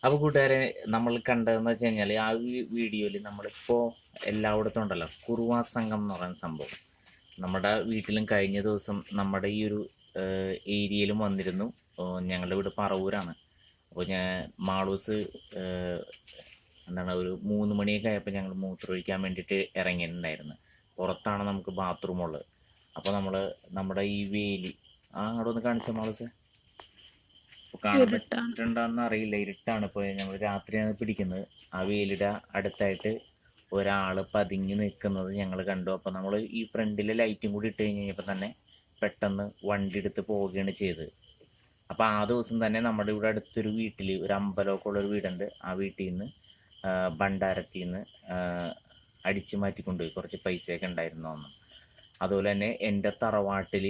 അപ്പോൾ കൂട്ടുകാരെ, നമ്മൾ കണ്ടതെന്ന് വെച്ച് കഴിഞ്ഞാൽ ആ വീഡിയോയിൽ നമ്മളിപ്പോൾ എല്ലായിടത്തും ഉണ്ടല്ലോ കുറുവാ സംഘം എന്ന് പറയുന്ന സംഭവം. നമ്മുടെ വീട്ടിലും കഴിഞ്ഞ ദിവസം നമ്മുടെ ഈ ഒരു ഏരിയയിലും വന്നിരുന്നു. ഞങ്ങളുടെ വീട് പറവൂരാണ്. അപ്പോൾ ഞാൻ മാളൂസ് എന്താണ് ഒരു 3 മണിയൊക്കെ ആയപ്പോൾ ഞങ്ങൾ മൂത്രമൊഴിക്കാൻ വേണ്ടിയിട്ട് ഇറങ്ങിയിട്ടുണ്ടായിരുന്നു. പുറത്താണ് നമുക്ക് ബാത്റൂം ഉള്ളത്. അപ്പോൾ നമ്മൾ നമ്മുടെ ഈ വേലി അങ്ങോട്ട് ഒന്ന് കാണിച്ച മാളൂസ് കാണാൻ പറ്റുന്നുണ്ടോന്ന് അറിയില്ല, ഇരുട്ടാണ്. ഇപ്പോൾ ഞങ്ങൾ രാത്രിയാണ് പിടിക്കുന്നത്. ആ വേലിയുടെ അടുത്തായിട്ട് ഒരാള് പതുങ്ങി നിൽക്കുന്നത് ഞങ്ങൾ കണ്ടു. അപ്പോൾ നമ്മൾ ഈ ഫ്രണ്ടിലെ ലൈറ്റും കൂടി ഇട്ട് കഴിഞ്ഞപ്പോൾ തന്നെ പെട്ടെന്ന് വണ്ടി എടുത്ത് പോവുകയാണ് ചെയ്തത്. അപ്പോൾ ആ ദിവസം തന്നെ നമ്മുടെ ഇവിടെ അടുത്തൊരു വീട്ടിൽ ഒരു അമ്പലമൊക്കെ ഉള്ളൊരു വീടുണ്ട്. ആ വീട്ടിൽ നിന്ന് ഭണ്ഡാരത്തിൽ നിന്ന് അടിച്ചു മാറ്റിക്കൊണ്ടുപോയി. കുറച്ച് പൈസയൊക്കെ ഉണ്ടായിരുന്നു അന്ന്. അതുപോലെ തന്നെ എൻ്റെ തറവാട്ടിൽ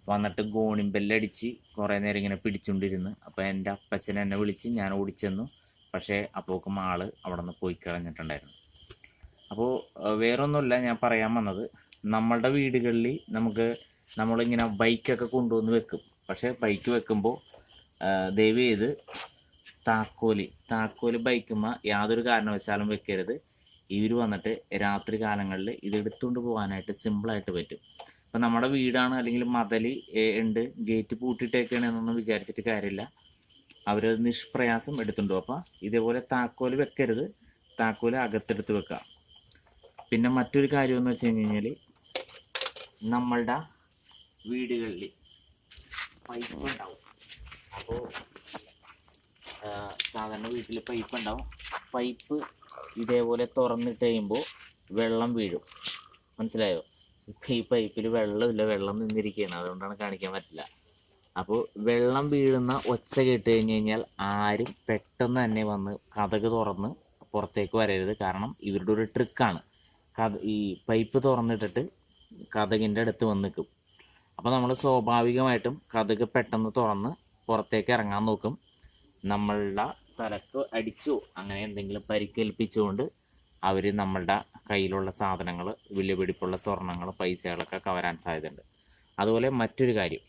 വന്നിട്ട് ഗോണിമ്പെല്ലടിച്ച് കുറേ നേരം ഇങ്ങനെ പിടിച്ചുകൊണ്ടിരുന്നു. അപ്പോൾ എൻ്റെ അപ്പച്ചൻ എന്നെ വിളിച്ച് ഞാൻ ഓടിച്ചെന്നു. പക്ഷേ അപ്പോക്കും ആള് അവിടെ നിന്ന് പോയി കളഞ്ഞിട്ടുണ്ടായിരുന്നു. അപ്പോൾ വേറൊന്നുമില്ല ഞാൻ പറയാൻ വന്നത്, നമ്മളുടെ വീടുകളിൽ നമ്മളിങ്ങനെ ബൈക്കൊക്കെ കൊണ്ടുവന്ന് വെക്കും. പക്ഷേ ബൈക്ക് വെക്കുമ്പോൾ ദയവ് ചെയ്ത് താക്കോല് ബൈക്കുമ്പോൾ യാതൊരു കാരണവശാലും വെക്കരുത്. ഇവർ വന്നിട്ട് രാത്രി കാലങ്ങളിൽ ഇത് എടുത്തുകൊണ്ട് പോകാനായിട്ട് സിമ്പിളായിട്ട് പറ്റും. അപ്പം നമ്മുടെ വീടാണ് അല്ലെങ്കിൽ മതിൽ ഉണ്ട്, ഗേറ്റ് പൂട്ടിയിട്ടേക്കാണ് എന്നൊന്നും വിചാരിച്ചിട്ട് കാര്യമില്ല. അവരത് നിഷ്പ്രയാസം എടുത്തുകൊണ്ട് പോകും. അപ്പം ഇതേപോലെ താക്കോല് വെക്കരുത്, താക്കോല് അകത്തെടുത്ത് വെക്കുക. പിന്നെ മറ്റൊരു കാര്യം എന്ന് വെച്ച് കഴിഞ്ഞാൽ, നമ്മളുടെ വീടുകളിൽ പൈപ്പ് ഉണ്ടാവും. അപ്പോൾ സാധാരണ വീട്ടിൽ പൈപ്പ് ഉണ്ടാവും. പൈപ്പ് ഇതേപോലെ തുറന്നിട്ട് കഴിയുമ്പോൾ വെള്ളം വീഴും. മനസ്സിലായോ? ഇപ്പം ഈ പൈപ്പിൽ വെള്ളമില്ല, വെള്ളം നിന്നിരിക്കുകയാണ്, അതുകൊണ്ടാണ് കാണിക്കാൻ പറ്റില്ല. അപ്പോൾ വെള്ളം വീഴുന്ന ഒച്ച കേട്ട് കഴിഞ്ഞാൽ ആരും പെട്ടെന്ന് തന്നെ വന്ന് കതക് തുറന്ന് പുറത്തേക്ക് വരരുത്. കാരണം ഇവരുടെ ഒരു ട്രിക്കാണ്. ഈ പൈപ്പ് തുറന്നിട്ടിട്ട് കതകിൻ്റെ അടുത്ത് വന്ന് നിൽക്കും. അപ്പോൾ നമ്മൾ സ്വാഭാവികമായിട്ടും കതക് പെട്ടെന്ന് തുറന്ന് പുറത്തേക്ക് ഇറങ്ങാൻ നോക്കും. നമ്മളുടെ തലക്ക് അടിച്ചോ അങ്ങനെ എന്തെങ്കിലും പരിക്കേൽപ്പിച്ചുകൊണ്ട് അവർ നമ്മളുടെ കയ്യിലുള്ള സാധനങ്ങൾ, വലിയ പിടിപ്പുള്ള സ്വർണ്ണങ്ങൾ, പൈസകളൊക്കെ കവരാൻ സാധ്യതയുണ്ട്. അതുപോലെ മറ്റൊരു കാര്യം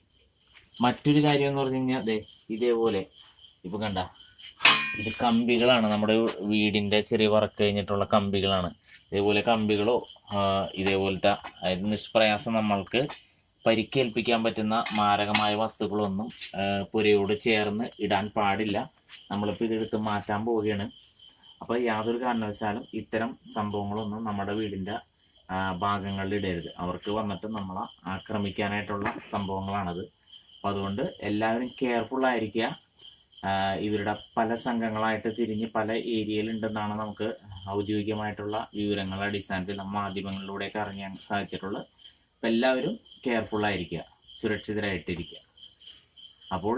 എന്ന് പറഞ്ഞു കഴിഞ്ഞാൽ ഇതേപോലെ ഇപ്പം കണ്ട, ഇത് കമ്പികളാണ്. നമ്മുടെ വീടിൻ്റെ ചെറിയ വർക്ക് കഴിഞ്ഞിട്ടുള്ള കമ്പികളാണ്. ഇതേപോലെ കമ്പികളോ ഇതേപോലത്തെ നിഷ്പ്രയാസം നമ്മൾക്ക് പരിക്കേൽപ്പിക്കാൻ പറ്റുന്ന മാരകമായ വസ്തുക്കളൊന്നും പുരയോട് ചേർന്ന് ഇടാൻ പാടില്ല. നമ്മളിപ്പോൾ ഇതെടുത്ത് മാറ്റാൻ പോവുകയാണ്. അപ്പോൾ യാതൊരു കാരണവശാലും ഇത്തരം സംഭവങ്ങളൊന്നും നമ്മുടെ വീടിൻ്റെ ഭാഗങ്ങളിൽ ഇടരുത്. അവർക്ക് വന്നിട്ട് നമ്മളെ ആക്രമിക്കാനായിട്ടുള്ള സംഭവങ്ങളാണത്. അപ്പോൾ അതുകൊണ്ട് എല്ലാവരും കെയർഫുള്ളായിരിക്കുക. ഇവരുടെ പല സംഘങ്ങളായിട്ട് തിരിഞ്ഞ് പല ഏരിയയിലുണ്ടെന്നാണ് നമുക്ക് ഔദ്യോഗികമായിട്ടുള്ള വിവരങ്ങളുടെ അടിസ്ഥാനത്തിൽ മാധ്യമങ്ങളിലൂടെയൊക്കെ അറിയാൻ സാധിച്ചിട്ടുള്ളത്. അപ്പം എല്ലാവരും കെയർഫുള്ളായിരിക്കുക, സുരക്ഷിതരായിട്ടിരിക്കുക. അപ്പോൾ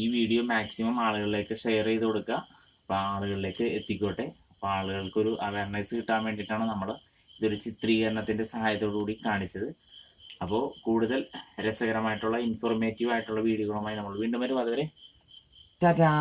ഈ വീഡിയോ മാക്സിമം ആളുകളിലേക്ക് ഷെയർ ചെയ്ത് കൊടുക്കുക. അപ്പോൾ ആളുകളിലേക്ക് എത്തിക്കോട്ടെ. അപ്പോൾ ആളുകൾക്കൊരു അവയർനെസ് കിട്ടാൻ വേണ്ടിയിട്ടാണ് നമ്മൾ ഇതൊരു ചിത്രീകരണത്തിൻ്റെ സഹായത്തോടു കൂടി കാണിച്ചത്. അപ്പോൾ കൂടുതൽ രസകരമായിട്ടുള്ള ഇൻഫോർമേറ്റീവ് ആയിട്ടുള്ള വീഡിയോകളുമായി നമ്മൾ വീണ്ടും വരും. അതുവരെ ടാറ്റാ.